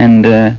and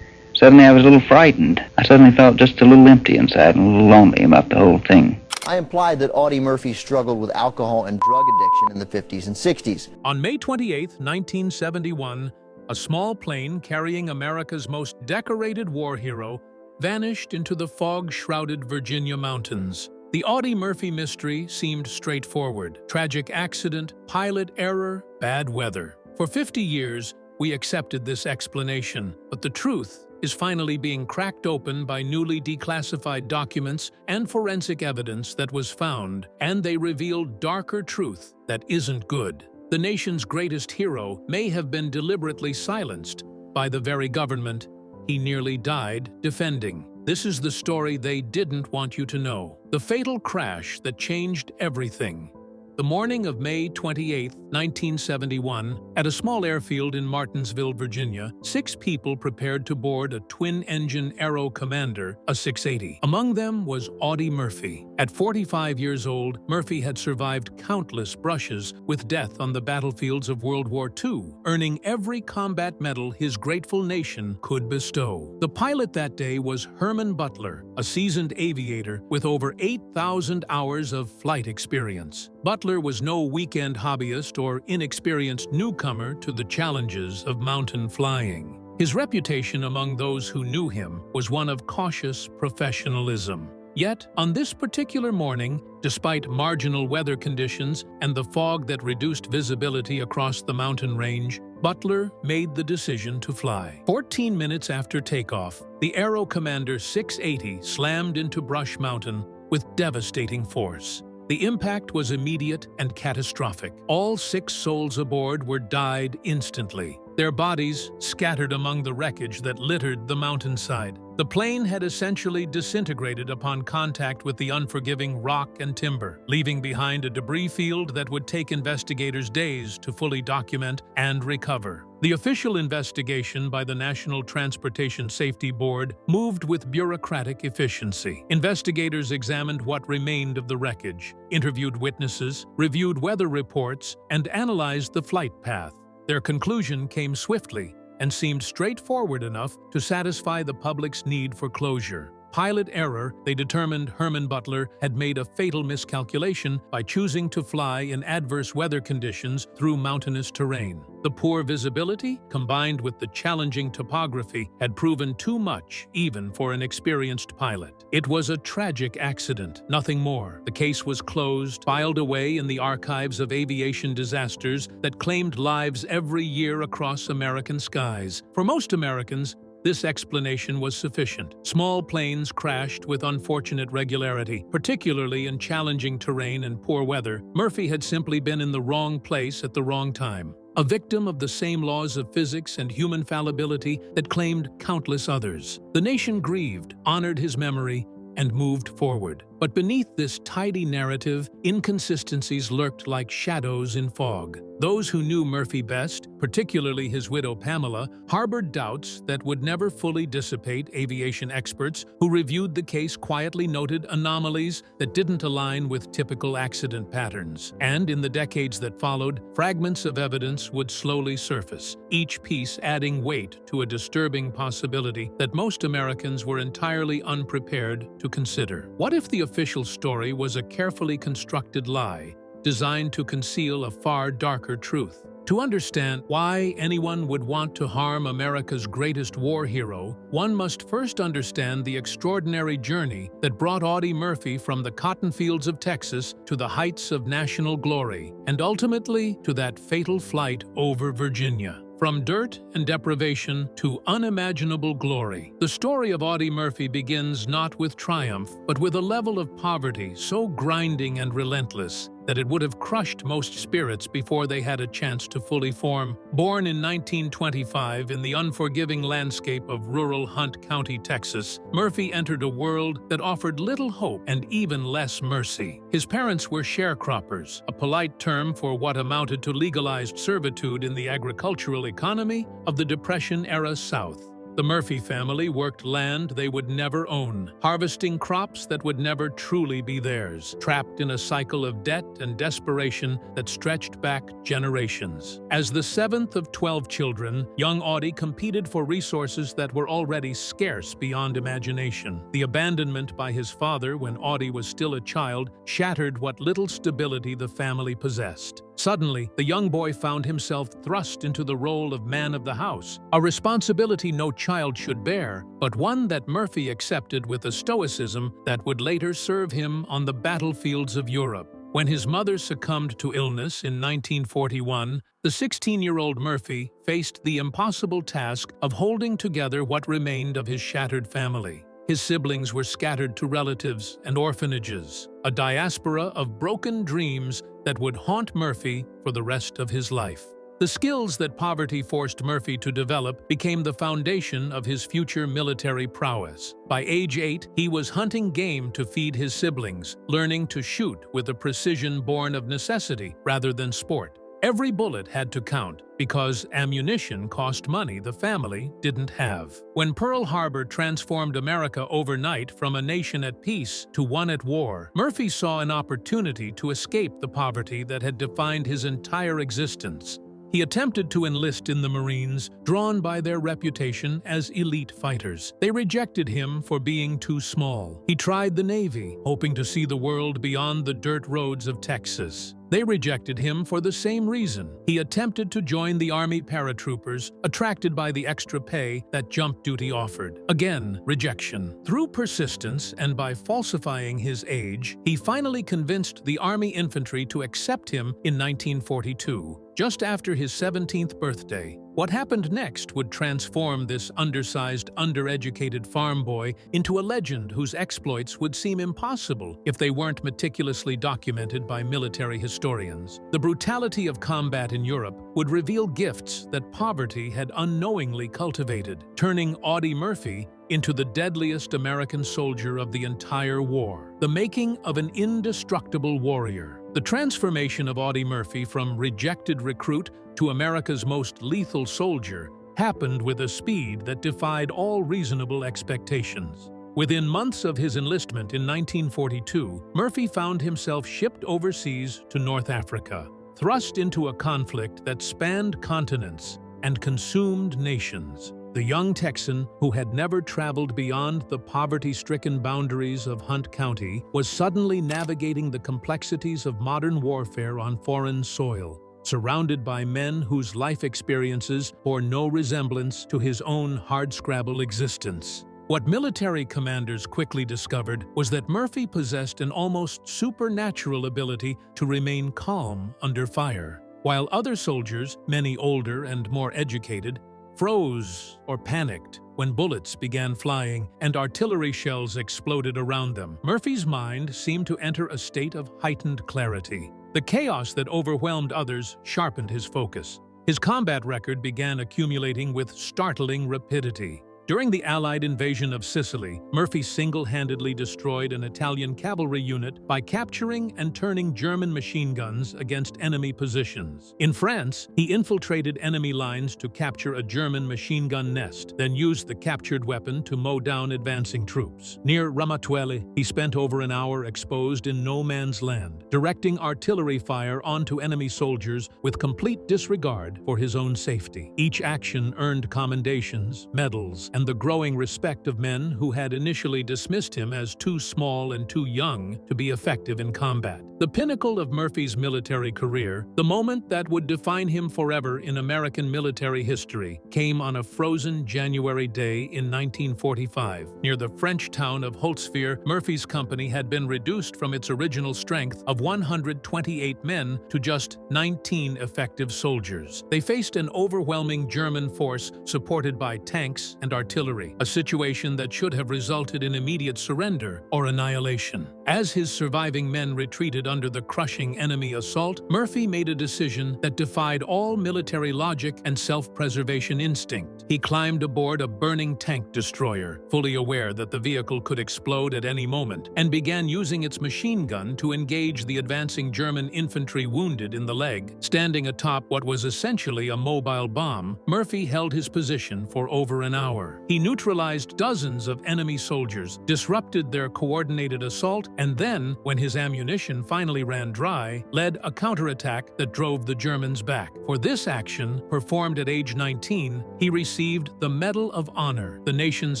suddenly I was a little frightened. I suddenly felt just a little empty inside and a little lonely about the whole thing. I implied that Audie Murphy struggled with alcohol and drug addiction in the 50s and 60s. On May 28, 1971, a small plane carrying America's most decorated war hero vanished into the fog-shrouded Virginia mountains. The Audie Murphy mystery seemed straightforward. Tragic accident, pilot error, bad weather. For 50 years, we accepted this explanation, but the truth is finally being cracked open by newly declassified documents and forensic evidence that was found, and they reveal darker truth that isn't good. The nation's greatest hero may have been deliberately silenced by the very government he nearly died defending. This is the story they didn't want you to know. The fatal crash that changed everything. The morning of May 28, 1971, at a small airfield in Martinsville, Virginia, 6 people prepared to board a twin-engine Aero Commander, a 680. Among them was Audie Murphy. At 45 years old, Murphy had survived countless brushes with death on the battlefields of World War II, earning every combat medal his grateful nation could bestow. The pilot that day was Herman Butler, a seasoned aviator with over 8,000 hours of flight experience. Butler was no weekend hobbyist or inexperienced newcomer to the challenges of mountain flying. His reputation among those who knew him was one of cautious professionalism. Yet, on this particular morning, despite marginal weather conditions and the fog that reduced visibility across the mountain range, Butler made the decision to fly. 14 minutes after takeoff, the Aero Commander 680 slammed into Brush Mountain with devastating force. The impact was immediate and catastrophic. All 6 souls aboard were died instantly, their bodies scattered among the wreckage that littered the mountainside. The plane had essentially disintegrated upon contact with the unforgiving rock and timber, leaving behind a debris field that would take investigators days to fully document and recover. The official investigation by the National Transportation Safety Board moved with bureaucratic efficiency. Investigators examined what remained of the wreckage, interviewed witnesses, reviewed weather reports, and analyzed the flight path. Their conclusion came swiftly and seemed straightforward enough to satisfy the public's need for closure. Pilot error, they determined Herman Butler had made a fatal miscalculation by choosing to fly in adverse weather conditions through mountainous terrain. The poor visibility, combined with the challenging topography, had proven too much even for an experienced pilot. It was a tragic accident, nothing more. The case was closed, filed away in the archives of aviation disasters that claimed lives every year across American skies. For most Americans, this explanation was sufficient. Small planes crashed with unfortunate regularity, particularly in challenging terrain and poor weather. Murphy had simply been in the wrong place at the wrong time, a victim of the same laws of physics and human fallibility that claimed countless others. The nation grieved, honored his memory, and moved forward. But beneath this tidy narrative, inconsistencies lurked like shadows in fog. Those who knew Murphy best, particularly his widow Pamela, harbored doubts that would never fully dissipate. Aviation experts who reviewed the case quietly noted anomalies that didn't align with typical accident patterns. And in the decades that followed, fragments of evidence would slowly surface, each piece adding weight to a disturbing possibility that most Americans were entirely unprepared to consider. What if the official story was a carefully constructed lie designed to conceal a far darker truth? To understand why anyone would want to harm America's greatest war hero, one must first understand the extraordinary journey that brought Audie Murphy from the cotton fields of Texas to the heights of national glory, and ultimately to that fatal flight over Virginia. From dirt and deprivation to unimaginable glory, the story of Audie Murphy begins not with triumph, but with a level of poverty so grinding and relentless that it would have crushed most spirits before they had a chance to fully form. Born in 1925 in the unforgiving landscape of rural Hunt County, Texas, Murphy entered a world that offered little hope and even less mercy. His parents were sharecroppers, a polite term for what amounted to legalized servitude in the agricultural economy of the Depression-era South. The Murphy family worked land they would never own, harvesting crops that would never truly be theirs, trapped in a cycle of debt and desperation that stretched back generations. As the seventh of 12 children, young Audie competed for resources that were already scarce beyond imagination. The abandonment by his father when Audie was still a child shattered what little stability the family possessed. Suddenly, the young boy found himself thrust into the role of man of the house, a responsibility no child should bear, but one that Murphy accepted with a stoicism that would later serve him on the battlefields of Europe. When his mother succumbed to illness in 1941, the 16-year-old Murphy faced the impossible task of holding together what remained of his shattered family. His siblings were scattered to relatives and orphanages, a diaspora of broken dreams that would haunt Murphy for the rest of his life. The skills that poverty forced Murphy to develop became the foundation of his future military prowess. By age 8, he was hunting game to feed his siblings, learning to shoot with a precision born of necessity rather than sport. Every bullet had to count, because ammunition cost money the family didn't have. When Pearl Harbor transformed America overnight from a nation at peace to one at war, Murphy saw an opportunity to escape the poverty that had defined his entire existence. He attempted to enlist in the Marines, drawn by their reputation as elite fighters. They rejected him for being too small. He tried the Navy, hoping to see the world beyond the dirt roads of Texas. They rejected him for the same reason. He attempted to join the Army paratroopers, attracted by the extra pay that jump duty offered. Again, rejection. Through persistence and by falsifying his age, he finally convinced the Army infantry to accept him in 1942, just after his 17th birthday. What happened next would transform this undersized, undereducated farm boy into a legend whose exploits would seem impossible if they weren't meticulously documented by military historians. The brutality of combat in Europe would reveal gifts that poverty had unknowingly cultivated, turning Audie Murphy into the deadliest American soldier of the entire war. The making of an indestructible warrior. The transformation of Audie Murphy from rejected recruit to America's most lethal soldier happened with a speed that defied all reasonable expectations. Within months of his enlistment in 1942, Murphy found himself shipped overseas to North Africa, thrust into a conflict that spanned continents and consumed nations. The young Texan, who had never traveled beyond the poverty-stricken boundaries of Hunt County, was suddenly navigating the complexities of modern warfare on foreign soil, surrounded by men whose life experiences bore no resemblance to his own hardscrabble existence. What military commanders quickly discovered was that Murphy possessed an almost supernatural ability to remain calm under fire, while other soldiers, many older and more educated, froze or panicked when bullets began flying and artillery shells exploded around them. Murphy's mind seemed to enter a state of heightened clarity. The chaos that overwhelmed others sharpened his focus. His combat record began accumulating with startling rapidity. During the Allied invasion of Sicily, Murphy single-handedly destroyed an Italian cavalry unit by capturing and turning German machine guns against enemy positions. In France, he infiltrated enemy lines to capture a German machine gun nest, then used the captured weapon to mow down advancing troops. Near Ramatuelle, he spent over an hour exposed in no man's land, directing artillery fire onto enemy soldiers with complete disregard for his own safety. Each action earned commendations, medals, and the growing respect of men who had initially dismissed him as too small and too young to be effective in combat. The pinnacle of Murphy's military career, the moment that would define him forever in American military history, came on a frozen January day in 1945. Near the French town of Holtzwihr, Murphy's company had been reduced from its original strength of 128 men to just 19 effective soldiers. They faced an overwhelming German force supported by tanks and artillery, a situation that should have resulted in immediate surrender or annihilation. As his surviving men retreated under the crushing enemy assault, Murphy made a decision that defied all military logic and self-preservation instinct. He climbed aboard a burning tank destroyer, fully aware that the vehicle could explode at any moment, and began using its machine gun to engage the advancing German infantry wounded in the leg. Standing atop what was essentially a mobile bomb, Murphy held his position for over an hour. war. He neutralized dozens of enemy soldiers, disrupted their coordinated assault, and then, when his ammunition finally ran dry, led a counterattack that drove the Germans back. For this action, performed at age 19, he received the Medal of Honor, the nation's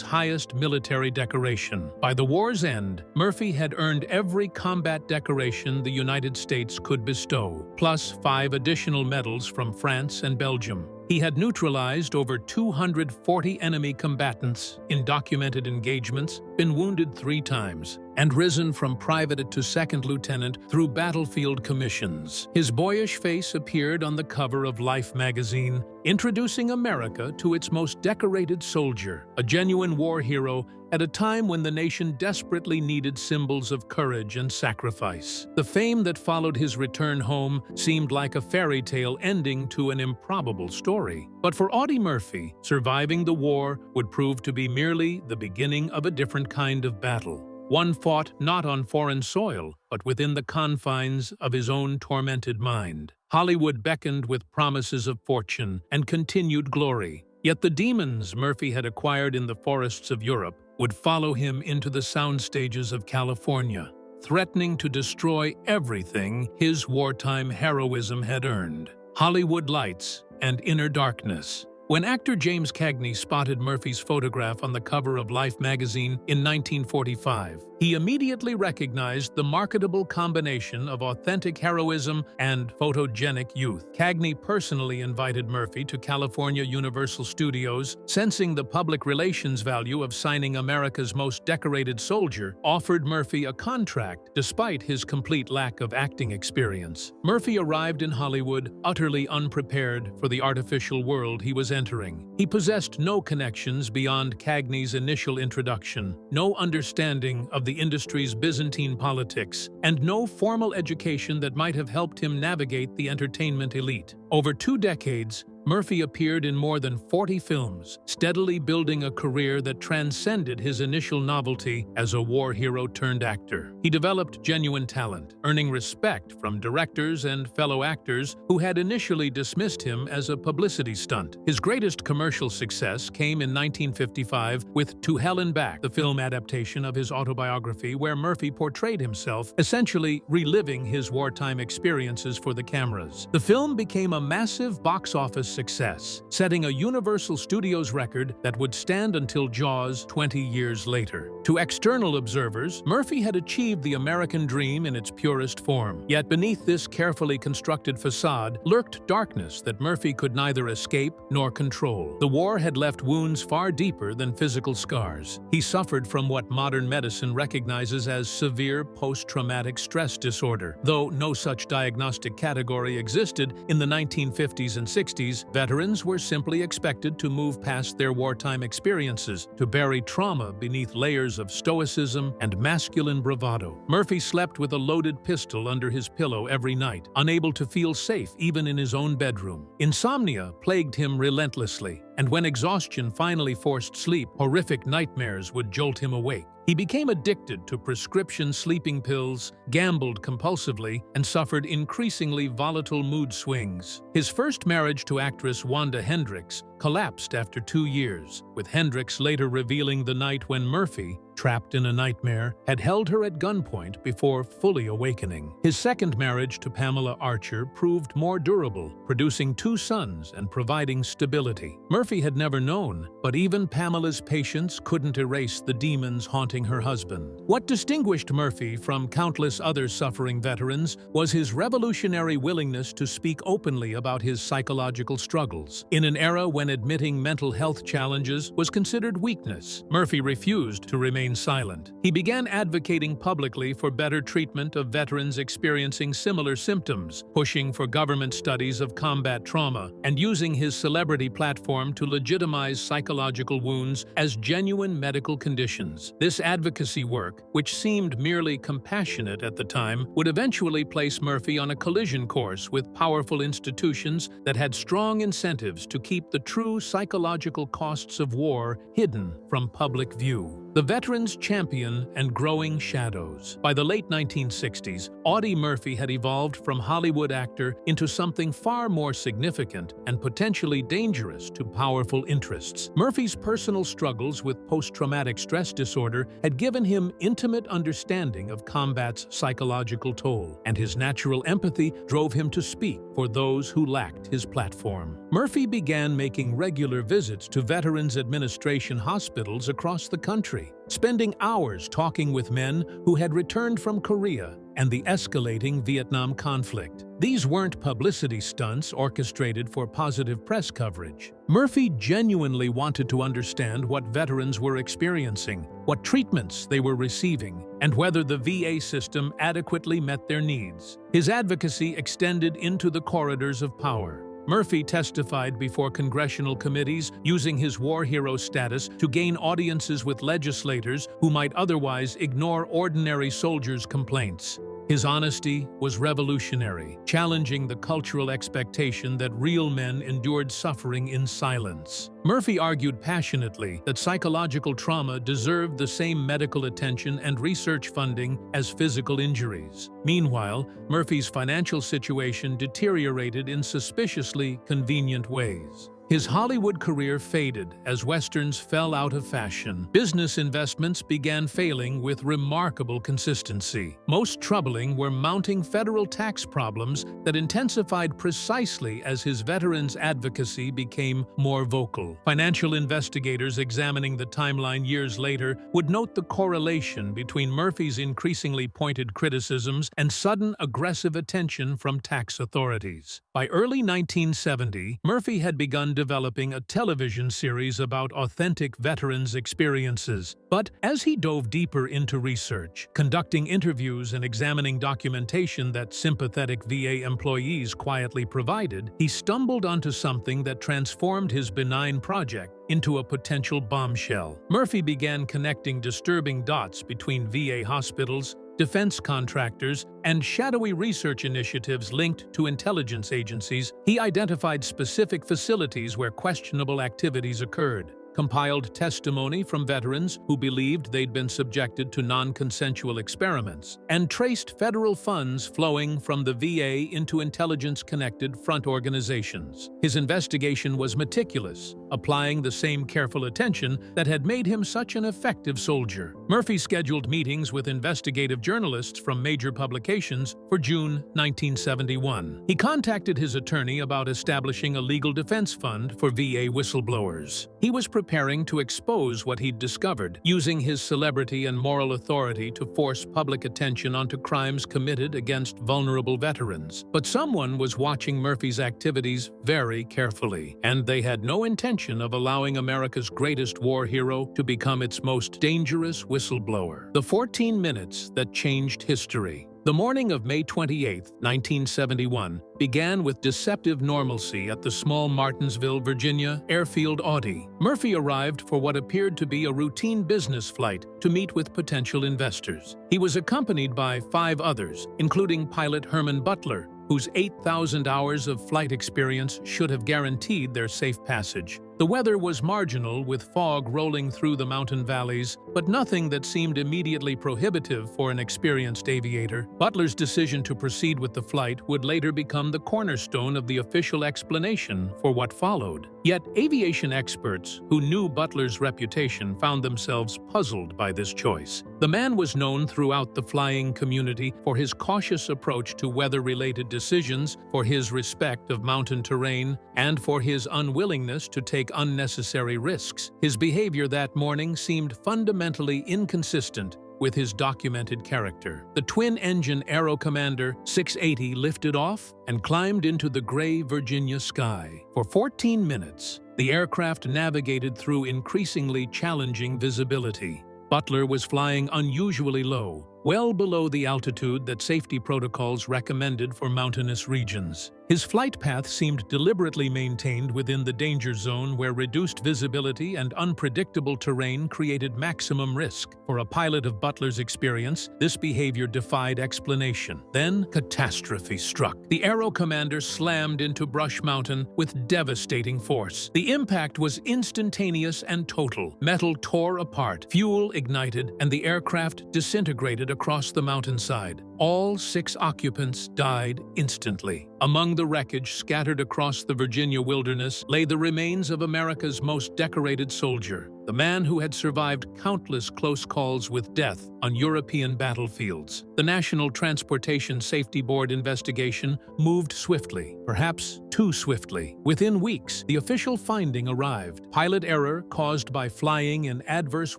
highest military decoration. By the war's end, Murphy had earned every combat decoration the United States could bestow, plus 5 additional medals from France and Belgium. He had neutralized over 240 enemy combatants in documented engagements, been wounded 3 times, and risen from private to second lieutenant through battlefield commissions. His boyish face appeared on the cover of Life magazine, introducing America to its most decorated soldier, a genuine war hero at a time when the nation desperately needed symbols of courage and sacrifice. The fame that followed his return home seemed like a fairy tale ending to an improbable story. But for Audie Murphy, surviving the war would prove to be merely the beginning of a different kind of battle. One fought not on foreign soil, but within the confines of his own tormented mind. Hollywood beckoned with promises of fortune and continued glory. Yet the demons Murphy had acquired in the forests of Europe would follow him into the sound stages of California, threatening to destroy everything his wartime heroism had earned. Hollywood lights and inner darkness. When actor James Cagney spotted Murphy's photograph on the cover of Life magazine in 1945, he immediately recognized the marketable combination of authentic heroism and photogenic youth. Cagney personally invited Murphy to California Universal Studios, sensing the public relations value of signing America's most decorated soldier, offered Murphy a contract despite his complete lack of acting experience. Murphy arrived in Hollywood utterly unprepared for the artificial world he was entering. He possessed no connections beyond Cagney's initial introduction, no understanding of the industry's Byzantine politics, and no formal education that might have helped him navigate the entertainment elite. Over 2 decades, Murphy appeared in more than 40 films, steadily building a career that transcended his initial novelty as a war hero turned actor. He developed genuine talent, earning respect from directors and fellow actors who had initially dismissed him as a publicity stunt. His greatest commercial success came in 1955 with To Hell and Back, the film adaptation of his autobiography where Murphy portrayed himself, essentially reliving his wartime experiences for the cameras. The film became a massive box office success, setting a Universal Studios record that would stand until Jaws 20 years later. To external observers, Murphy had achieved the American dream in its purest form. Yet beneath this carefully constructed facade lurked darkness that Murphy could neither escape nor control. The war had left wounds far deeper than physical scars. He suffered from what modern medicine recognizes as severe post-traumatic stress disorder. Though no such diagnostic category existed in the 1950s and 60s, veterans were simply expected to move past their wartime experiences, to bury trauma beneath layers of stoicism and masculine bravado. Murphy slept with a loaded pistol under his pillow every night, unable to feel safe even in his own bedroom. Insomnia plagued him relentlessly, and when exhaustion finally forced sleep, horrific nightmares would jolt him awake. He became addicted to prescription sleeping pills, gambled compulsively, and suffered increasingly volatile mood swings. His first marriage to actress Wanda Hendricks collapsed after 2 years, with Hendricks later revealing the night when Murphy, trapped in a nightmare, had held her at gunpoint before fully awakening. His second marriage to Pamela Archer proved more durable, producing 2 sons and providing stability. Murphy had never known, but even Pamela's patience couldn't erase the demons haunting her husband. What distinguished Murphy from countless other suffering veterans was his revolutionary willingness to speak openly about his psychological struggles. In an era when admitting mental health challenges was considered weakness, Murphy refused to remain silent. He began advocating publicly for better treatment of veterans experiencing similar symptoms, pushing for government studies of combat trauma, and using his celebrity platform to legitimize psychological wounds as genuine medical conditions. This advocacy work, which seemed merely compassionate at the time, would eventually place Murphy on a collision course with powerful institutions that had strong incentives to keep the true psychological costs of war hidden from public view. The veteran's champion and growing shadows. By the late 1960s, Audie Murphy had evolved from Hollywood actor into something far more significant and potentially dangerous to powerful interests. Murphy's personal struggles with post-traumatic stress disorder had given him intimate understanding of combat's psychological toll, and his natural empathy drove him to speak for those who lacked his platform. Murphy began making regular visits to Veterans Administration hospitals across the country, spending hours talking with men who had returned from Korea and the escalating Vietnam conflict. These weren't publicity stunts orchestrated for positive press coverage. Murphy genuinely wanted to understand what veterans were experiencing, what treatments they were receiving, and whether the VA system adequately met their needs. His advocacy extended into the corridors of power. Murphy testified before congressional committees, using his war hero status to gain audiences with legislators who might otherwise ignore ordinary soldiers' complaints. His honesty was revolutionary, challenging the cultural expectation that real men endured suffering in silence. Murphy argued passionately that psychological trauma deserved the same medical attention and research funding as physical injuries. Meanwhile, Murphy's financial situation deteriorated in suspiciously convenient ways. His Hollywood career faded as westerns fell out of fashion. Business investments began failing with remarkable consistency. Most troubling were mounting federal tax problems that intensified precisely as his veterans' advocacy became more vocal. Financial investigators examining the timeline years later would note the correlation between Murphy's increasingly pointed criticisms and sudden aggressive attention from tax authorities. By early 1970, Murphy had begun developing a television series about authentic veterans' experiences. But as he dove deeper into research, conducting interviews and examining documentation that sympathetic VA employees quietly provided, he stumbled onto something that transformed his benign project into a potential bombshell. Murphy began connecting disturbing dots between VA hospitals, defense contractors, and shadowy research initiatives linked to intelligence agencies. He identified specific facilities where questionable activities occurred, compiled testimony from veterans who believed they'd been subjected to non-consensual experiments, and traced federal funds flowing from the VA into intelligence-connected front organizations. His investigation was meticulous, applying the same careful attention that had made him such an effective soldier. Murphy scheduled meetings with investigative journalists from major publications for June 1971. He contacted his attorney about establishing a legal defense fund for VA whistleblowers. He was preparing to expose what he'd discovered, using his celebrity and moral authority to force public attention onto crimes committed against vulnerable veterans. But someone was watching Murphy's activities very carefully, and they had no intention of allowing America's greatest war hero to become its most dangerous whistleblower. The 14 minutes that changed history. The morning of May 28, 1971, began with deceptive normalcy at the small Martinsville, Virginia airfield Audie. Murphy arrived for what appeared to be a routine business flight to meet with potential investors. He was accompanied by 5 others, including pilot Herman Butler, whose 8,000 hours of flight experience should have guaranteed their safe passage. The weather was marginal, with fog rolling through the mountain valleys, but nothing that seemed immediately prohibitive for an experienced aviator. Butler's decision to proceed with the flight would later become the cornerstone of the official explanation for what followed. Yet, aviation experts who knew Butler's reputation found themselves puzzled by this choice. The man was known throughout the flying community for his cautious approach to weather-related decisions, for his respect of mountain terrain, and for his unwillingness to take unnecessary risks. His behavior that morning seemed fundamentally inconsistent with his documented character. The twin-engine Aero Commander 680 lifted off and climbed into the gray Virginia sky. For 14 minutes, the aircraft navigated through increasingly challenging visibility. Butler was flying unusually low, well below the altitude that safety protocols recommended for mountainous regions. His flight path seemed deliberately maintained within the danger zone where reduced visibility and unpredictable terrain created maximum risk. For a pilot of Butler's experience, this behavior defied explanation. Then, catastrophe struck. The Aero Commander slammed into Brush Mountain with devastating force. The impact was instantaneous and total. Metal tore apart, fuel ignited, and the aircraft disintegrated across the mountainside. All 6 occupants died instantly. Among the wreckage scattered across the Virginia wilderness lay the remains of America's most decorated soldier, the man who had survived countless close calls with death on European battlefields. The National Transportation Safety Board investigation moved swiftly, perhaps too swiftly. Within weeks, the official finding arrived. Pilot error caused by flying in adverse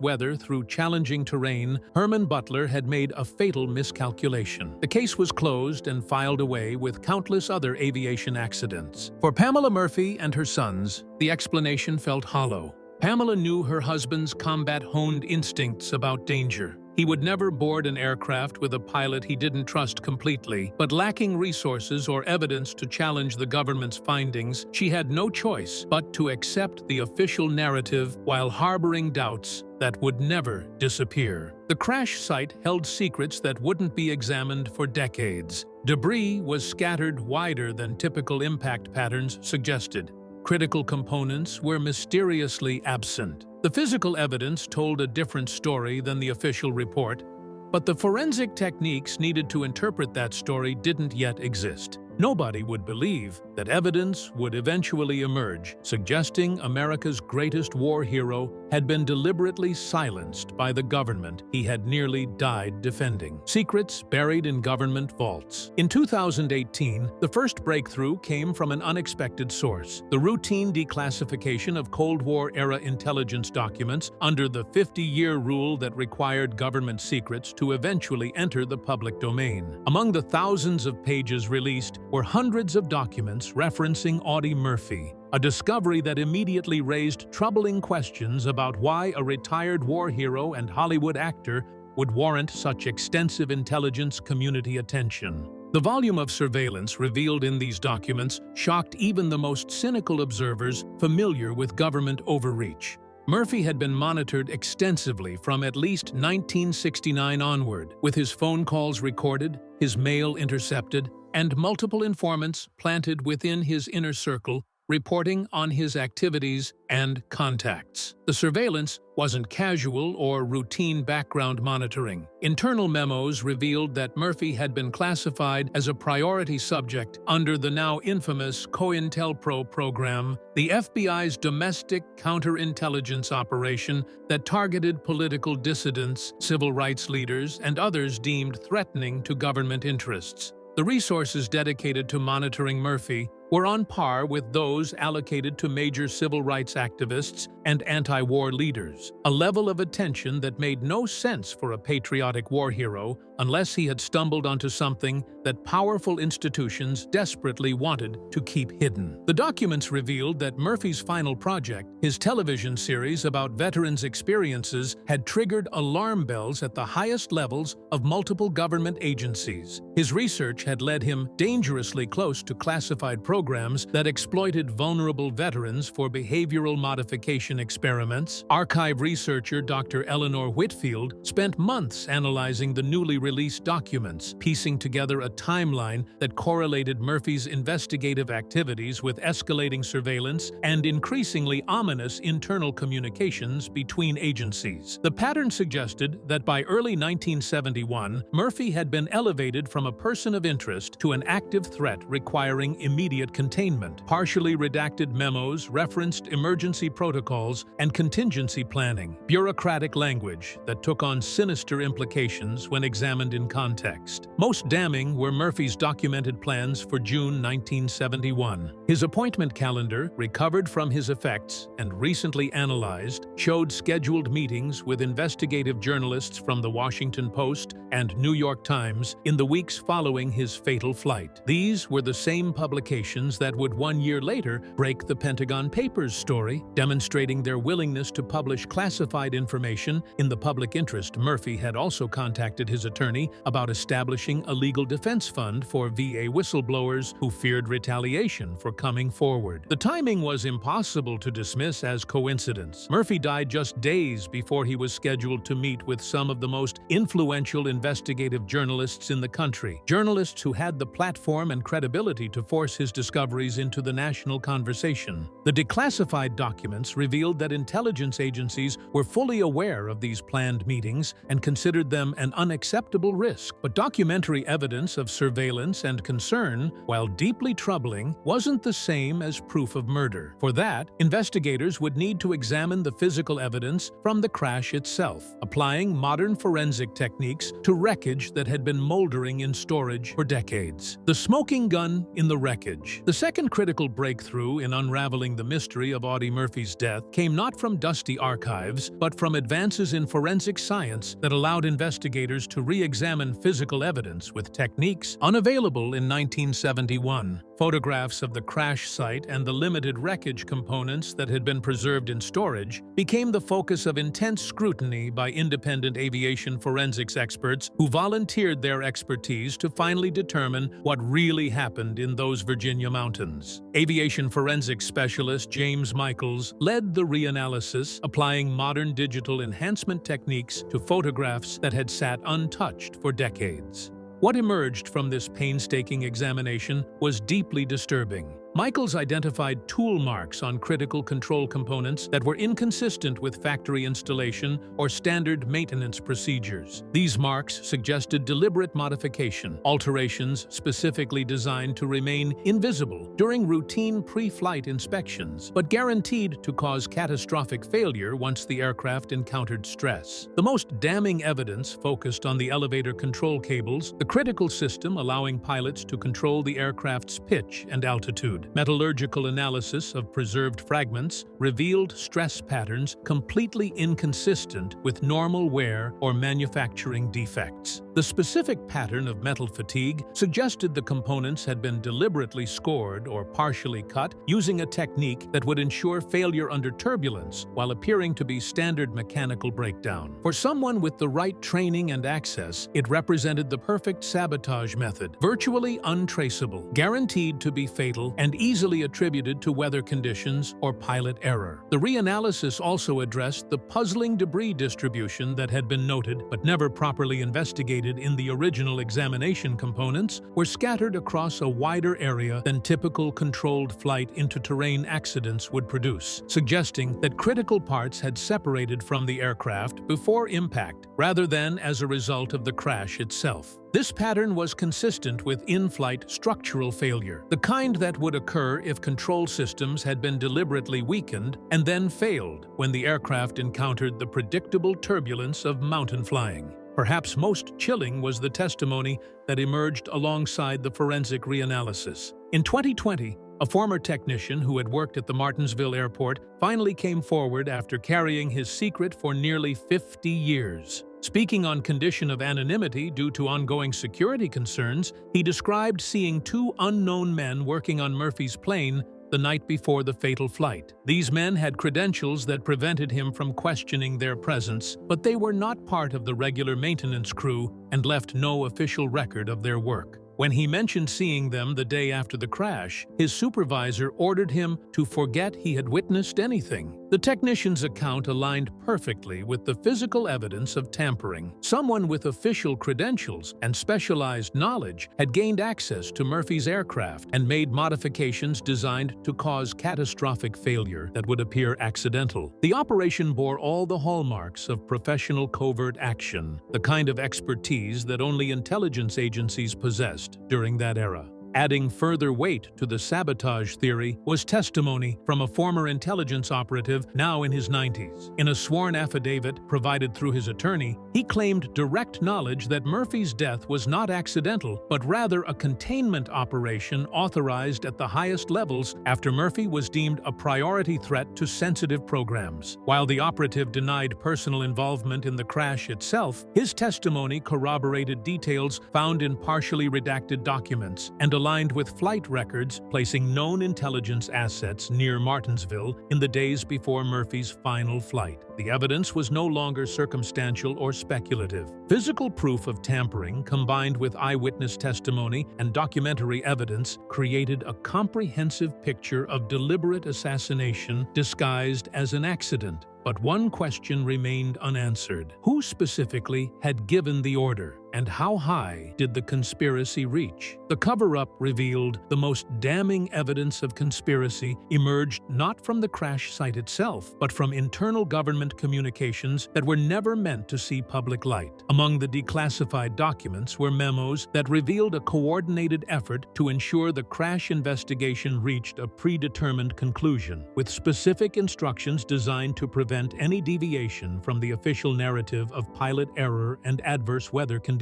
weather through challenging terrain. Herman Butler had made a fatal miscalculation. The case was closed and filed away with countless other aviation accidents. For Pamela Murphy and her sons, the explanation felt hollow. Pamela knew her husband's combat-honed instincts about danger. He would never board an aircraft with a pilot he didn't trust completely, but lacking resources or evidence to challenge the government's findings, she had no choice but to accept the official narrative while harboring doubts that would never disappear. The crash site held secrets that wouldn't be examined for decades. Debris was scattered wider than typical impact patterns suggested. Critical components were mysteriously absent. The physical evidence told a different story than the official report, but the forensic techniques needed to interpret that story didn't yet exist. Nobody would believe that evidence would eventually emerge, suggesting America's greatest war hero had been deliberately silenced by the government he had nearly died defending. Secrets buried in government vaults. In 2018, the first breakthrough came from an unexpected source: the routine declassification of Cold War-era intelligence documents under the 50-year rule that required government secrets to eventually enter the public domain. Among the thousands of pages released were hundreds of documents referencing Audie Murphy, a discovery that immediately raised troubling questions about why a retired war hero and Hollywood actor would warrant such extensive intelligence community attention. The volume of surveillance revealed in these documents shocked even the most cynical observers familiar with government overreach. Murphy had been monitored extensively from at least 1969 onward, with his phone calls recorded, his mail intercepted, and multiple informants planted within his inner circle reporting on his activities and contacts. The surveillance wasn't casual or routine background monitoring. Internal memos revealed that Murphy had been classified as a priority subject under the now infamous COINTELPRO program, the FBI's domestic counterintelligence operation that targeted political dissidents, civil rights leaders, and others deemed threatening to government interests. The resources dedicated to monitoring Murphy were on par with those allocated to major civil rights activists and anti-war leaders, a level of attention that made no sense for a patriotic war hero unless he had stumbled onto something that powerful institutions desperately wanted to keep hidden. The documents revealed that Murphy's final project, his television series about veterans' experiences, had triggered alarm bells at the highest levels of multiple government agencies. His research had led him dangerously close to classified programs that exploited vulnerable veterans for behavioral modification experiments. Archive researcher Dr. Eleanor Whitfield spent months analyzing the newly released documents, piecing together a timeline that correlated Murphy's investigative activities with escalating surveillance and increasingly ominous internal communications between agencies. The pattern suggested that by early 1971, Murphy had been elevated from a person of interest to an active threat requiring immediate containment. Partially redacted memos referenced emergency protocols and contingency planning, bureaucratic language that took on sinister implications when examined in context. Most damning were Murphy's documented plans for June 1971. His appointment calendar, recovered from his effects and recently analyzed, showed scheduled meetings with investigative journalists from The Washington Post and New York Times in the weeks following his fatal flight. These were the same publications that would 1 year later break the Pentagon Papers story, demonstrating their willingness to publish classified information in the public interest. Murphy had also contacted his attorney about establishing a legal defense fund for VA whistleblowers who feared retaliation for coming forward. The timing was impossible to dismiss as coincidence. Murphy died just days before he was scheduled to meet with some of the most influential investigative journalists in the country, journalists who had the platform and credibility to force his discoveries into the national conversation. The declassified documents revealed that intelligence agencies were fully aware of these planned meetings and considered them an unacceptable risk. But documentary evidence of surveillance and concern, while deeply troubling, wasn't the same as proof of murder. For that, investigators would need to examine the physical evidence from the crash itself, applying modern forensic techniques to wreckage that had been moldering in storage for decades. The smoking gun in the wreckage. The second critical breakthrough in unraveling the mystery of Audie Murphy's death came not from dusty archives, but from advances in forensic science that allowed investigators to re-examine physical evidence with techniques unavailable in 1971. Photographs of the crash site and the limited wreckage components that had been preserved in storage became the focus of intense scrutiny by independent aviation forensics experts who volunteered their expertise to finally determine what really happened in those Virginia mountains. Aviation forensics specialist James Michaels led the reanalysis, applying modern digital enhancement techniques to photographs that had sat untouched for decades. What emerged from this painstaking examination was deeply disturbing. Michaels identified tool marks on critical control components that were inconsistent with factory installation or standard maintenance procedures. These marks suggested deliberate modification, alterations specifically designed to remain invisible during routine pre-flight inspections, but guaranteed to cause catastrophic failure once the aircraft encountered stress. The most damning evidence focused on the elevator control cables, the critical system allowing pilots to control the aircraft's pitch and altitude. Metallurgical analysis of preserved fragments revealed stress patterns completely inconsistent with normal wear or manufacturing defects. The specific pattern of metal fatigue suggested the components had been deliberately scored or partially cut using a technique that would ensure failure under turbulence while appearing to be standard mechanical breakdown. For someone with the right training and access, it represented the perfect sabotage method, virtually untraceable, guaranteed to be fatal, and easily attributed to weather conditions or pilot error. The reanalysis also addressed the puzzling debris distribution that had been noted but never properly investigated in the original examination. Components were scattered across a wider area than typical controlled flight into terrain accidents would produce, suggesting that critical parts had separated from the aircraft before impact rather than as a result of the crash itself. This pattern was consistent with in-flight structural failure, the kind that would occur if control systems had been deliberately weakened and then failed when the aircraft encountered the predictable turbulence of mountain flying. Perhaps most chilling was the testimony that emerged alongside the forensic reanalysis. In 2020, a former technician who had worked at the Martinsville airport finally came forward after carrying his secret for nearly 50 years. Speaking on condition of anonymity due to ongoing security concerns, he described seeing two unknown men working on Murphy's plane the night before the fatal flight. These men had credentials that prevented him from questioning their presence, but they were not part of the regular maintenance crew and left no official record of their work. When he mentioned seeing them the day after the crash, his supervisor ordered him to forget he had witnessed anything. The technician's account aligned perfectly with the physical evidence of tampering. Someone with official credentials and specialized knowledge had gained access to Murphy's aircraft and made modifications designed to cause catastrophic failure that would appear accidental. The operation bore all the hallmarks of professional covert action, the kind of expertise that only intelligence agencies possessed during that era. Adding further weight to the sabotage theory was testimony from a former intelligence operative now in his 90s. In a sworn affidavit provided through his attorney, he claimed direct knowledge that Murphy's death was not accidental, but rather a containment operation authorized at the highest levels after Murphy was deemed a priority threat to sensitive programs. While the operative denied personal involvement in the crash itself, his testimony corroborated details found in partially redacted documents and aligned with flight records placing known intelligence assets near Martinsville in the days before Murphy's final flight. The evidence was no longer circumstantial or speculative. Physical proof of tampering, combined with eyewitness testimony and documentary evidence, created a comprehensive picture of deliberate assassination disguised as an accident. But one question remained unanswered. Who specifically had given the order, and how high did the conspiracy reach? The cover-up revealed the most damning evidence of conspiracy emerged not from the crash site itself, but from internal government communications that were never meant to see public light. Among the declassified documents were memos that revealed a coordinated effort to ensure the crash investigation reached a predetermined conclusion, with specific instructions designed to prevent any deviation from the official narrative of pilot error and adverse weather conditions.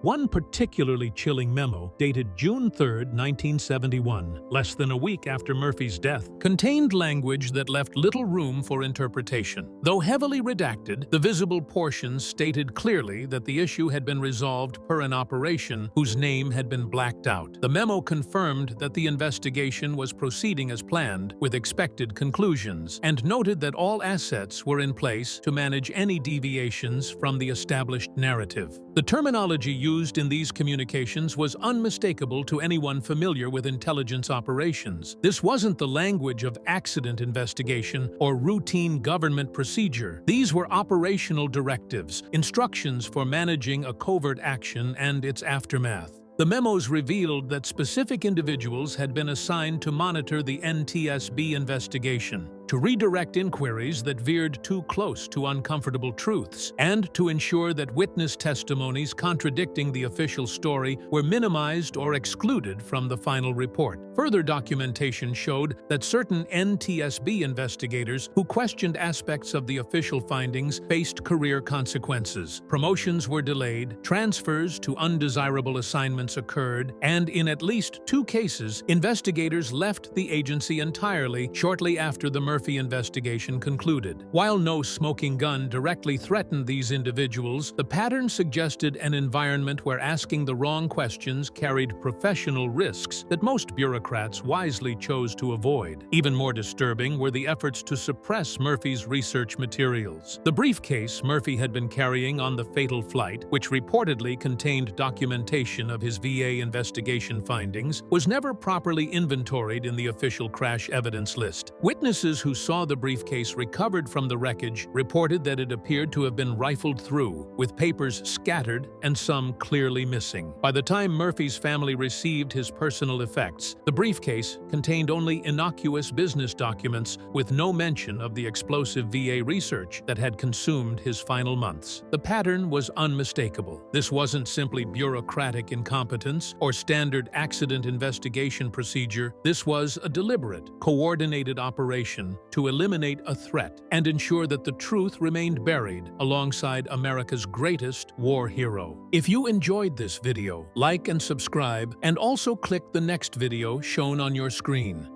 One particularly chilling memo, dated June 3, 1971, less than a week after Murphy's death, contained language that left little room for interpretation. Though heavily redacted, the visible portions stated clearly that the issue had been resolved per an operation whose name had been blacked out. The memo confirmed that the investigation was proceeding as planned, with expected conclusions, and noted that all assets were in place to manage any deviations from the established narrative. The terminology used in these communications was unmistakable to anyone familiar with intelligence operations. This wasn't the language of accident investigation or routine government procedure. These were operational directives, instructions for managing a covert action and its aftermath. The memos revealed that specific individuals had been assigned to monitor the NTSB investigation, to redirect inquiries that veered too close to uncomfortable truths, and to ensure that witness testimonies contradicting the official story were minimized or excluded from the final report. Further documentation showed that certain NTSB investigators who questioned aspects of the official findings faced career consequences. Promotions were delayed, transfers to undesirable assignments occurred, and in at least 2 cases, investigators left the agency entirely shortly after the Murphy investigation concluded. While no smoking gun directly threatened these individuals, the pattern suggested an environment where asking the wrong questions carried professional risks that most bureaucrats wisely chose to avoid. Even more disturbing were the efforts to suppress Murphy's research materials. The briefcase Murphy had been carrying on the fatal flight, which reportedly contained documentation of his VA investigation findings, was never properly inventoried in the official crash evidence list. Witnesses who saw the briefcase recovered from the wreckage reported that it appeared to have been rifled through, with papers scattered and some clearly missing. By the time Murphy's family received his personal effects, the briefcase contained only innocuous business documents with no mention of the explosive VA research that had consumed his final months. The pattern was unmistakable. This wasn't simply bureaucratic incompetence or standard accident investigation procedure. This was a deliberate, coordinated operation to eliminate a threat and ensure that the truth remained buried alongside America's greatest war hero. If you enjoyed this video, like and subscribe, and also click the next video shown on your screen.